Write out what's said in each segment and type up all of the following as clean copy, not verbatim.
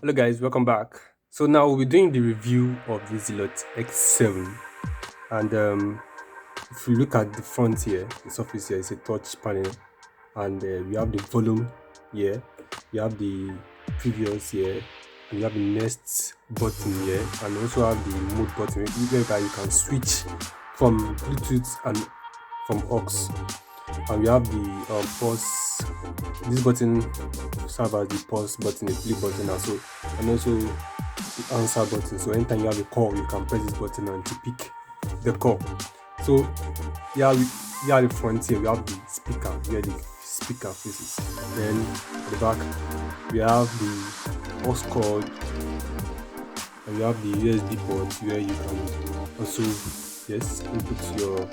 Hello guys, welcome back. So now we'll be doing the review of the Zealot X7, and if you look at the front here, the surface here is a touch panel, and we have the volume here, we have the previous here, and we have the next button here, and we also have the mode button whereby you can switch from Bluetooth and from aux, and we have the pause. This button serve as the pause button, the play button also, and also the answer button. So anytime you have a call, you can press this button and to pick the call. So yeah, the front here we have the speaker where the speaker faces. Then at the back we have the aux cord, and we have the USB port where you can also input your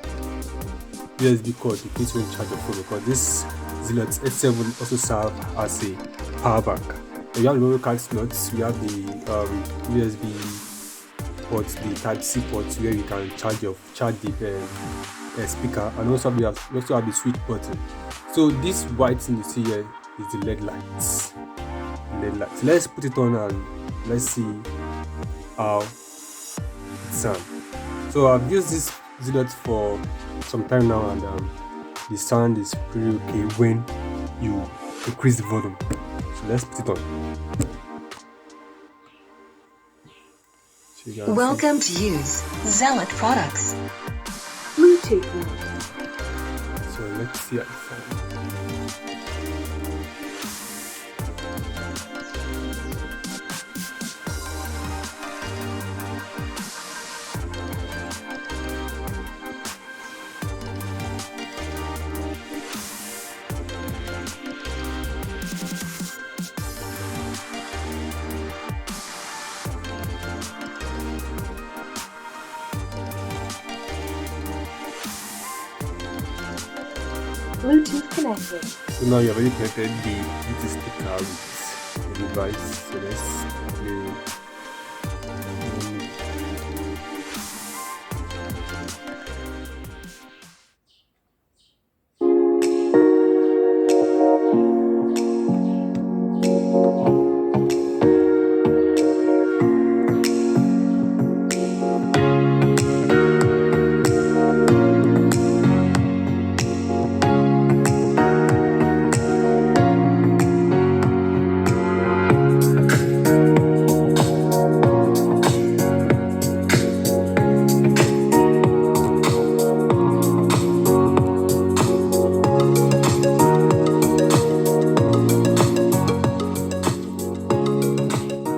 USB cord in case you want to charge your phone, because this Zealot S7 also serve as a power bank. We have the memory card slots, we have the USB ports, the Type-C ports where you can charge the speaker, and also we also have the switch button. So this white thing you see here is the LED lights. So let's put it on and let's see how it sounds. So I've used this Zealot for some time now, and the sound is pretty okay when you increase the volume. So let's put it on. Welcome to use Zealot products. Bluetooth. So let's see how it sounds. Bluetooth connected. So now you've already connected the Bluetooth speaker with the device. So let's play.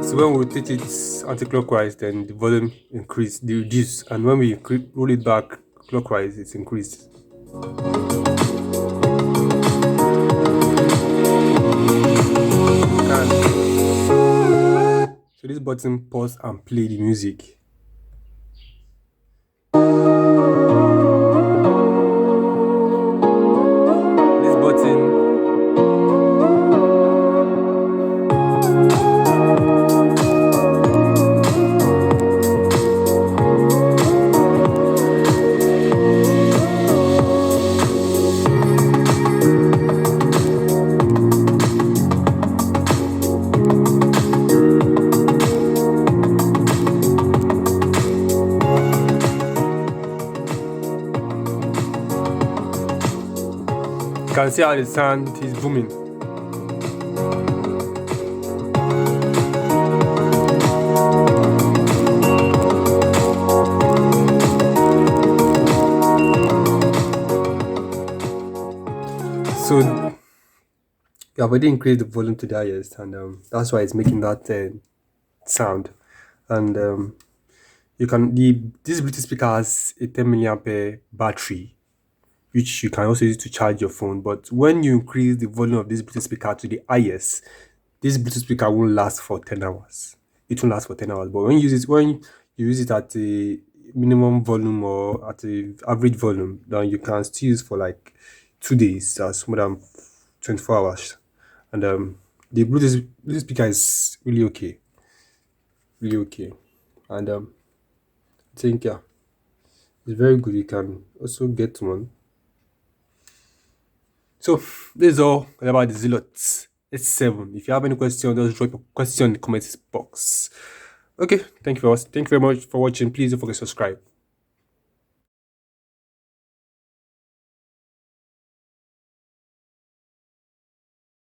So when we rotate it anti-clockwise, then the volume reduce, and when we roll it back clockwise, it's increased. So this button pause and play the music. This button you can see how the sound is booming. So you have already increased the volume to the highest, and that's why it's making that sound. And you can this Bluetooth speaker has a 10 milliampere battery, which you can also use to charge your phone. But when you increase the volume of this Bluetooth speaker to the highest, this Bluetooth speaker won't last for 10 hours. It won't last for 10 hours. But when you use it at a minimum volume or at a average volume, then you can still use for like 2 days. That's more than 24 hours. And the Bluetooth speaker is really okay. Really okay. And I think it's very good. You can also get one. So this is all about the Zealot S7. If you have any question, just drop a question in the comments box. Okay, thank you very much for watching. Please don't forget to subscribe.